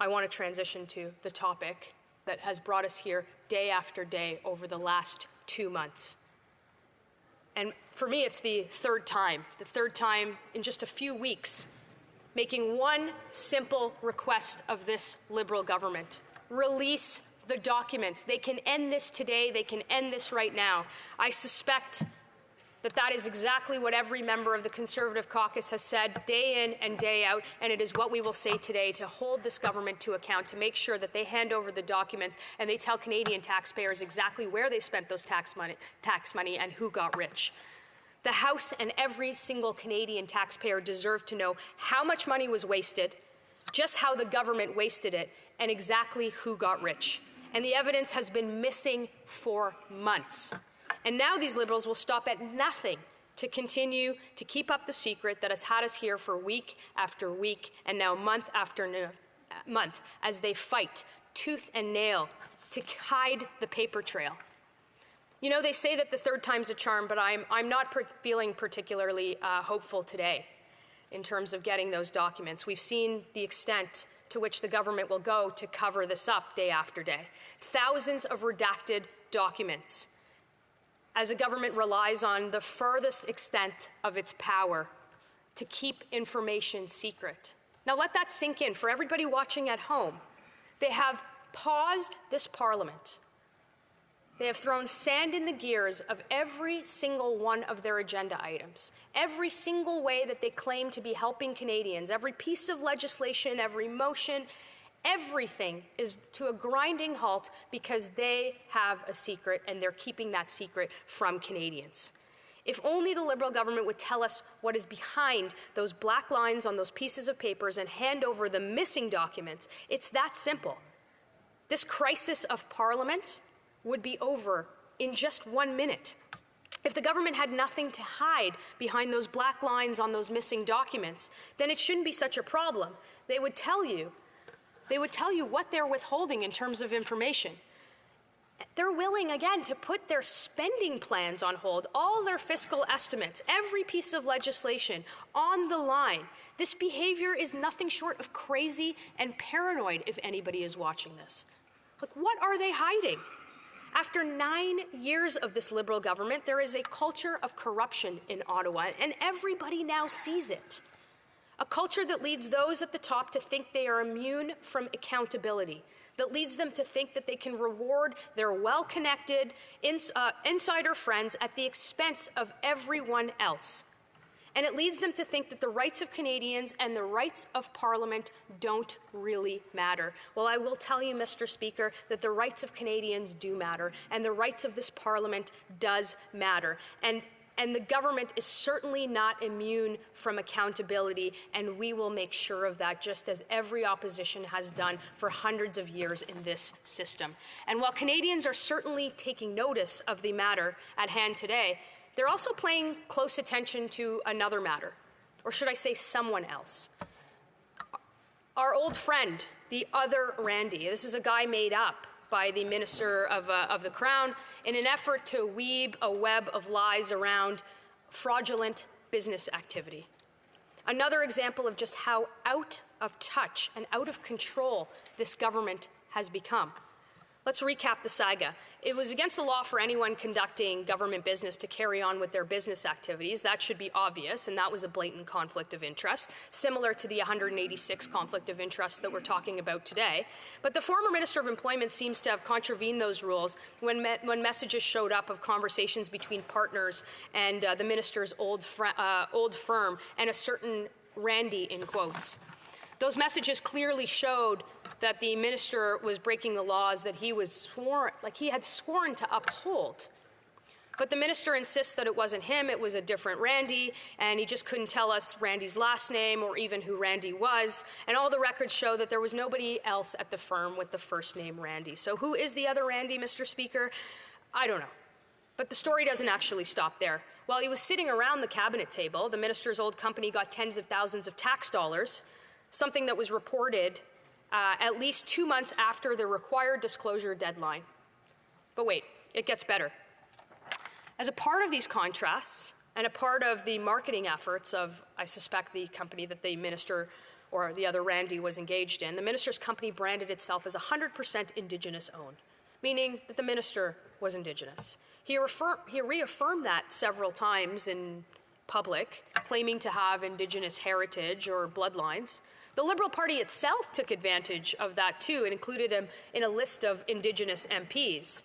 I want to transition to the topic that has brought us here day after day over the last 2 months. And for me, it's the third time in just a few weeks, making one simple request of this Liberal government: release the documents. They can end this today. They can end this right now. I suspect that is exactly what every member of the Conservative caucus has said day in and day out, and it is what we will say today to hold this government to account, to make sure that they hand over the documents and they tell Canadian taxpayers exactly where they spent those tax money and who got rich. The House and every single Canadian taxpayer deserve to know how much money was wasted, just how the government wasted it, and exactly who got rich. And the evidence has been missing for months. And now these Liberals will stop at nothing to continue to keep up the secret that has had us here for week after week and now month after month as they fight tooth and nail to hide the paper trail. You know, they say that the third time's a charm, but I'm not feeling particularly hopeful today in terms of getting those documents. We've seen the extent to which the government will go to cover this up day after day. Thousands of redacted documents, as a government relies on the furthest extent of its power to keep information secret. Now let that sink in for everybody watching at home. They have paused this Parliament. They have thrown sand in the gears of every single one of their agenda items. Every single way that they claim to be helping Canadians, every piece of legislation, every motion, everything is to a grinding halt because they have a secret and they're keeping that secret from Canadians. If only the Liberal government would tell us what is behind those black lines on those pieces of papers and hand over the missing documents. It's that simple. This crisis of Parliament would be over in just 1 minute. If the government had nothing to hide behind those black lines on those missing documents, then it shouldn't be such a problem. They would tell you what they're withholding in terms of information. They're willing, again, to put their spending plans on hold, all their fiscal estimates, every piece of legislation on the line. This behavior is nothing short of crazy and paranoid if anybody is watching this. Like, what are they hiding? After 9 years of this Liberal government, there is a culture of corruption in Ottawa, and everybody now sees it. A culture that leads those at the top to think they are immune from accountability, that leads them to think that they can reward their well-connected insider friends at the expense of everyone else. And it leads them to think that the rights of Canadians and the rights of Parliament don't really matter. Well, I will tell you, Mr. Speaker, that the rights of Canadians do matter, and the rights of this Parliament does matter. And the government is certainly not immune from accountability, and we will make sure of that, just as every opposition has done for hundreds of years in this system. And while Canadians are certainly taking notice of the matter at hand today, they're also paying close attention to another matter, or should I say someone else. Our old friend, the other Randy. This is a guy made up by the Minister of the Crown in an effort to weave a web of lies around fraudulent business activity. Another example of just how out of touch and out of control this government has become. Let's recap the saga. It was against the law for anyone conducting government business to carry on with their business activities. That should be obvious, and that was a blatant conflict of interest, similar to the 186 conflict of interest that we're talking about today. But the former Minister of Employment seems to have contravened those rules when messages showed up of conversations between partners and the minister's old firm and a certain Randy, in quotes. Those messages clearly showed that the minister was breaking the laws that he had sworn to uphold. But the minister insists that it wasn't him, it was a different Randy, and he just couldn't tell us Randy's last name or even who Randy was. And all the records show that there was nobody else at the firm with the first name Randy. So who is the other Randy, Mr. Speaker? I don't know. But the story doesn't actually stop there. While he was sitting around the cabinet table, the minister's old company got tens of thousands of tax dollars, something that was reported at least 2 months after the required disclosure deadline. But wait, it gets better. As a part of these contracts and a part of the marketing efforts of, I suspect, the company that the minister or the other Randy was engaged in, the minister's company branded itself as 100% Indigenous owned, meaning that the minister was Indigenous. He reaffirmed that several times in public, claiming to have Indigenous heritage or bloodlines. The Liberal Party itself took advantage of that too and included him in a list of Indigenous MPs.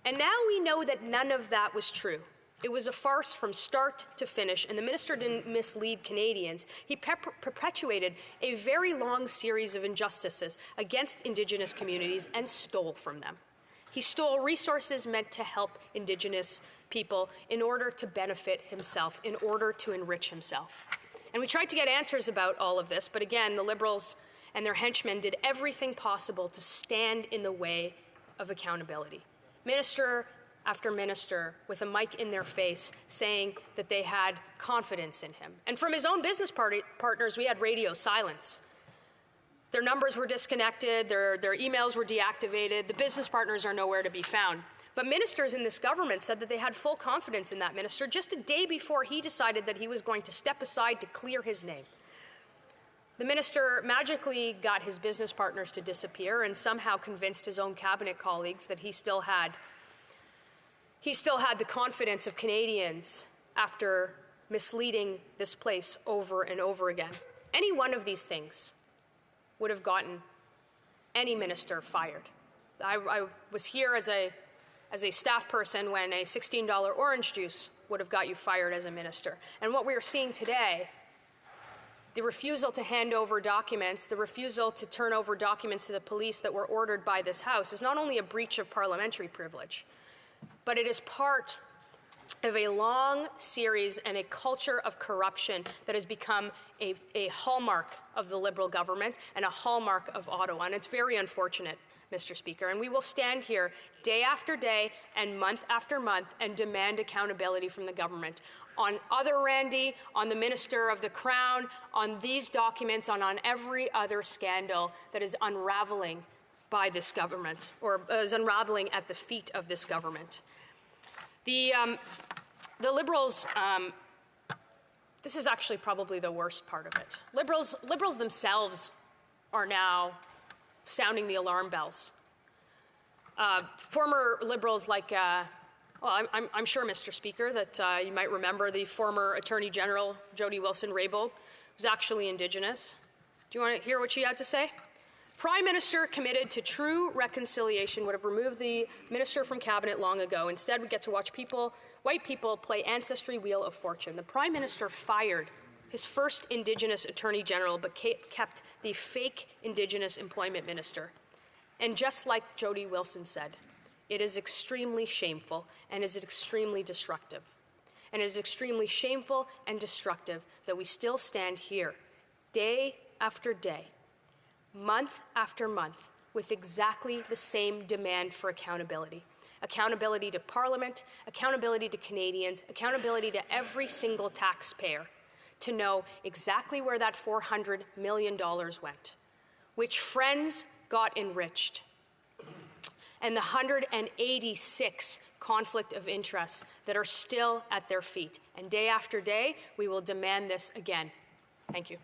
And now we know that none of that was true. It was a farce from start to finish, and the minister didn't mislead Canadians. He perpetuated a very long series of injustices against Indigenous communities and stole from them. He stole resources meant to help Indigenous people in order to benefit himself, in order to enrich himself. And we tried to get answers about all of this, but again, the Liberals and their henchmen did everything possible to stand in the way of accountability. Minister after minister with a mic in their face saying that they had confidence in him. And from his own business partners, we had radio silence. Their numbers were disconnected, their emails were deactivated, the business partners are nowhere to be found. But ministers in this government said that they had full confidence in that minister just a day before he decided that he was going to step aside to clear his name. The minister magically got his business partners to disappear and somehow convinced his own cabinet colleagues that he still had the confidence of Canadians after misleading this place over and over again. Any one of these things would have gotten any minister fired. I was here as a staff person when a $16 orange juice would have got you fired as a minister. And what we are seeing today, the refusal to hand over documents, the refusal to turn over documents to the police that were ordered by this House, is not only a breach of parliamentary privilege, but it is part of a long series and a culture of corruption that has become a hallmark of the Liberal government and a hallmark of Ottawa. And it's very unfortunate, Mr. Speaker. And we will stand here day after day and month after month and demand accountability from the government on other Randy, on the Minister of the Crown, on these documents, on every other scandal that is unraveling by this government, or is unraveling at the feet of this government. The Liberals, this is actually probably the worst part of it. Liberals themselves are now sounding the alarm bells. Former Liberals like, I'm sure, Mr. Speaker, that you might remember the former Attorney General, Jody Wilson-Raybould, was actually Indigenous. Do you want to hear what she had to say? Prime Minister committed to true reconciliation would have removed the minister from cabinet long ago. Instead, we get to watch white people play ancestry wheel of fortune. The Prime Minister fired his first Indigenous Attorney General, but kept the fake Indigenous Employment Minister. And just like Jody Wilson said, it is extremely shameful and is extremely destructive. And it is extremely shameful and destructive that we still stand here day after day, month after month, with exactly the same demand for accountability. Accountability to Parliament, accountability to Canadians, accountability to every single taxpayer to know exactly where that $400 million went, which friends got enriched, and the 186 conflict of interests that are still at their feet. And day after day, we will demand this again. Thank you.